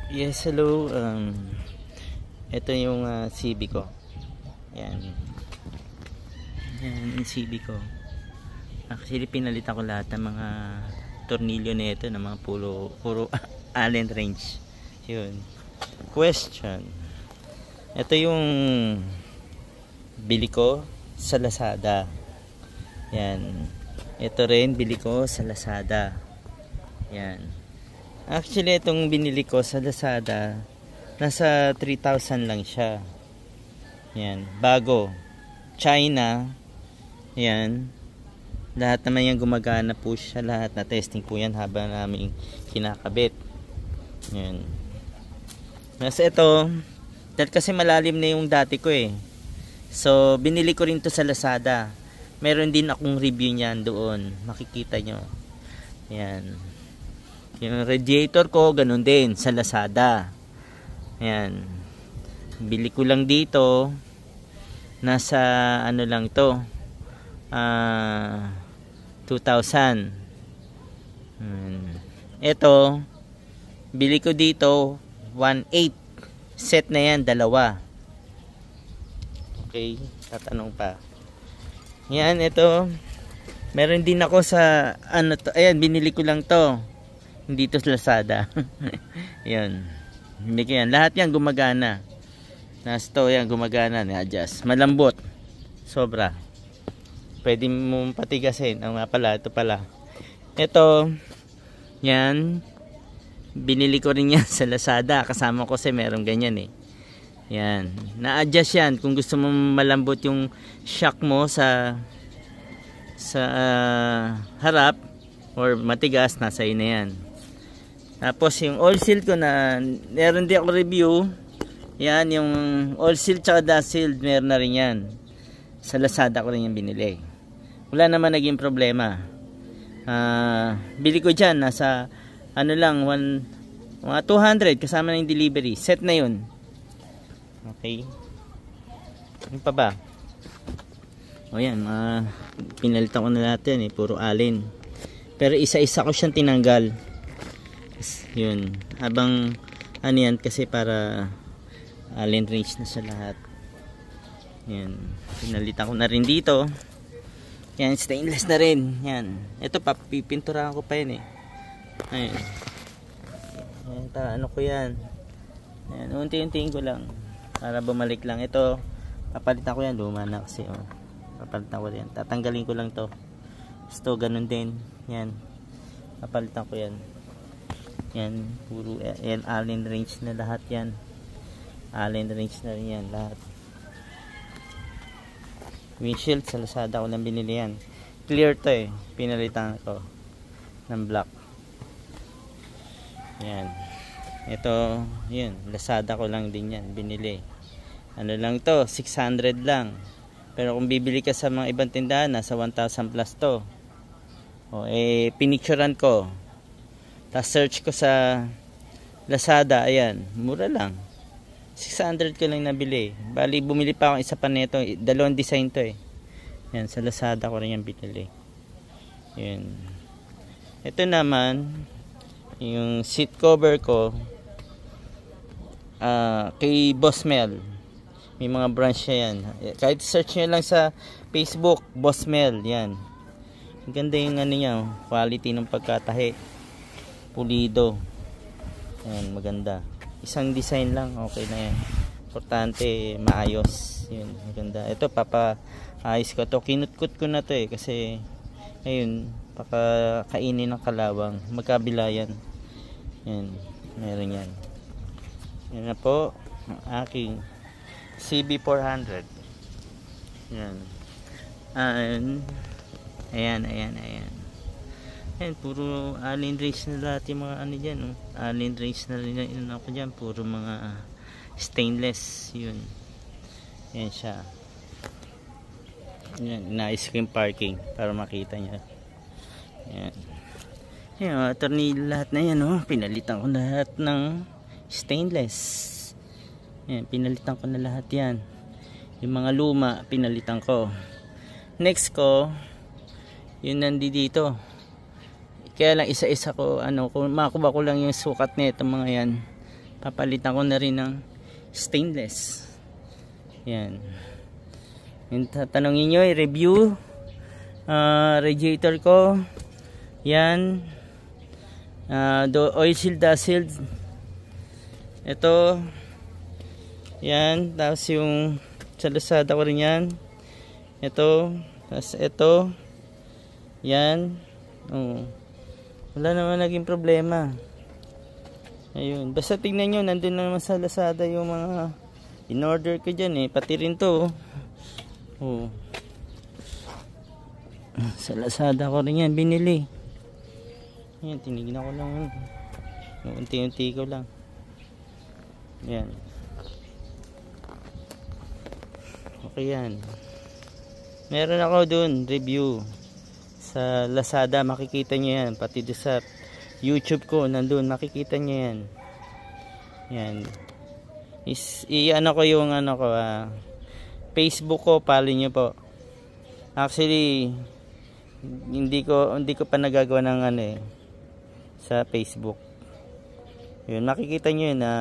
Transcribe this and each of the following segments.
Yes, hello. Ito yung CB ko. Yan. Yan yung CB ko. Actually, pinalitan ko lahat ng mga tornilyo nito ng mga puro Allen wrench. Yun. Question. Ito yung bili ko sa Lazada. Yan. Ito rin bili ko sa Lazada. Yan. Actually, itong binili ko sa Lazada, nasa 3,000 lang siya. Yan, bago. China. Yan. Lahat naman yan gumagana po siya. Lahat na testing po yan habang namin kinakabit. Yan. Mas ito, dahil kasi malalim na yung dati ko eh. So, binili ko rin to sa Lazada. Meron din akong review niyan doon. Makikita nyo. Yan. Yung radiator ko, ganun din, sa Lazada. Ayan. Bili ko lang dito. Nasa, ano lang to. 2,000. Ito, bili ko dito, 1,800. Set na yan, dalawa. Okay, tatanong pa. Yan, ito. Meron din ako sa, ano to, ayan, binili ko lang to. Dito sa Lazada. Yan. Hindi ko yan. Lahat yan gumagana. Nasto yan gumagana. Ni-adjust. Malambot. Sobra. Pwede mo patigasin. Ang nga pala. Ito pala. Ito. Yan. Binili ko rin yan sa Lazada. Kasama ko kasi meron ganyan eh. Yan. Na-adjust yan. Kung gusto mo malambot yung shock mo sa harap or matigas, nasa na yan. Tapos yung oil seal ko na meron din ako review. Yan yung oil seal tsaka dust seal, meron na rin yan. Sa Lazada ko rin yung binili. Wala naman naging problema. Bili ko dyan nasa ano lang mga 200 kasama na yung delivery. Set na yun. Okay. Ano pa ba? O yan, pinalitan ko na natin eh. Puro Allen. Pero isa-isa ko siyang tinanggal. Yun, habang ano yan kasi para Allen wrench na sa lahat. Yan, pinalitan ko na rin dito. Yan, stainless na rin. Yan, ito pipinturahan ko pa yan eh. Ayan. Yan, ano ko yan. Yan, unti-untiin ko lang para bumalik lang. Ito, papalitan ko yan, luma na kasi oh. Papalitan ko yan, tatanggalin ko lang to. Ito, ganun din. Yan, papalitan ko yan. Yan, puro yan, Allen wrench na lahat yan. Allen wrench na rin yan lahat. Windshield sa Lazada ko lang binili yan. Clear to eh, pinalitan ko ng black. Yan, ito yun, Lazada ko lang din yan binili. Ano lang to, 600 lang. Pero kung bibili ka sa mga ibang tindahan, nasa 1,000 plus to. O eh, pinicturean ko, tapos search ko sa Lazada, ayan, mura lang. 600 ko lang nabili. Bali, bumili pa ako isa pa nito. Dalawang design to eh. Yan, sa Lazada ko rin yung binili. Yan. Ito naman, yung seat cover ko, kay Boss Mel. May mga branch siya yan. Kahit search nyo lang sa Facebook, Boss Mel, yan. Ang ganda yung ano niya, quality ng pagkatahi. Pulido. Ayan, maganda. Isang design lang, okay na yan. Importante, maayos. Yun, maganda. Ito, papaayos ko to. Kinutkot ko na to eh, kasi ayun, pakakainin ng kalawang. Magkabila yan. Yan, meron yan. Yan na po, ang aking CB400. Yan. Ayan. Ayan, puro Allen wrench na lahat yung mga ano dyan. Oh. Allen wrench na rin ako dyan. Puro mga stainless. Yun. Ayan siya. Ayan, nais ko yung parking para makita nyo. Ayan. Ayan, tornilyo lahat na yan. Oh. Pinalitan ko lahat ng stainless. Ayan, pinalitan ko na lahat yan. Yung mga luma, pinalitan ko. Next ko, yun nandito. Kaya lang isa-isa ko, kung makuha ko lang yung sukat nito mga yan, Papalitan ko na rin ng stainless. Yan. Yung tatanungin nyo, i-review radiator ko. Yan. Oil seal, dust seal. Ito. Yan. Tapos yung sa Lazada ko rin yan. Ito. Tapos ito. Yan. Oh. Wala naman naging problema. Ayun. Basta tingnan nyo, nandun naman sa Lazada yung mga in-order ko dyan eh. Pati rin to. Oh. Sa Lazada ko rin yan binili. Ayan, tinignan ko lang. Unti-unti ko lang. Ayan. Okay yan. Meron ako dun review sa Lazada, makikita nyo yan. Pati doon sa YouTube ko, nandun, makikita nyo yan. Yan. I-ano ko yung Facebook ko, follow nyo po. Actually, hindi ko pa nagagawa ng sa Facebook. Yun, makikita nyo yun na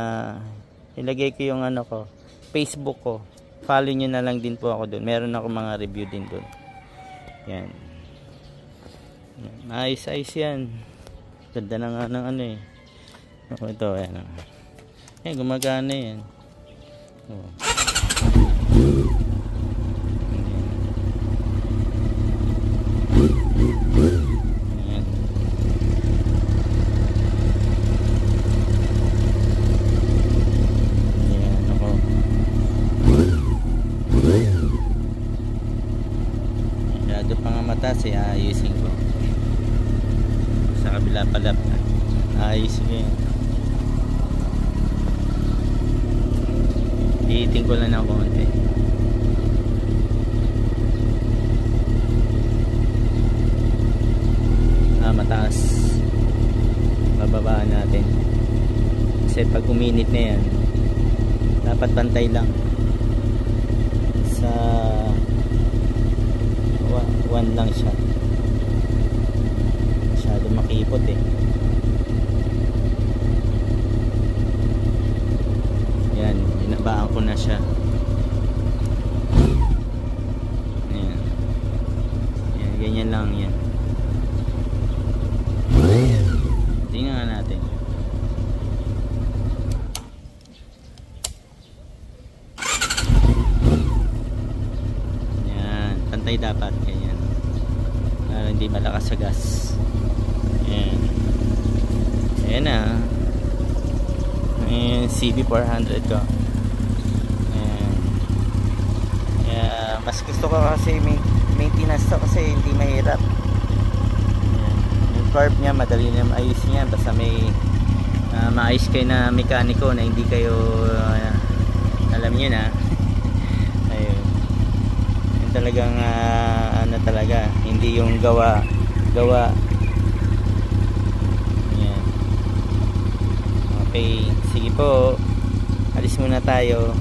ilagay ko yung ko, Facebook ko. Follow nyo na lang din po ako doon. Meron ako mga review din doon. Yan. Ayos yan. Ganda na nga ng ito, ayan. Ayan, gumagana yan. Oh. Ayan. Ayan, ako. Masyado pa nga mataas eh, ayusin ko. Sa kabila pala, ayos ko yan. Iiting ko lang ng konti. Mataas. Bababaan natin. Kasi pag uminit na yan, dapat pantay lang. Sa 1 lang siya. Masyado makipot eh. Yan, inabaan ko na siya. Yan. Yan, ganyan lang yan. Tingnan natin. Yan, pantay dapat ganyan. Hindi malakas sa gas. Yan. Ayan na. Ayan, CB400 ko. Ayan. Kaya, mas gusto ko kasi maintenance to kasi hindi mahirap. Curve niya, madali na maayos niya. Basta may maayos kayo na mekaniko na hindi kayo alam niyo na. Ayun. Yung talagang talaga, hindi yung gawa. Ayan. Okay, sige po. Alis muna tayo.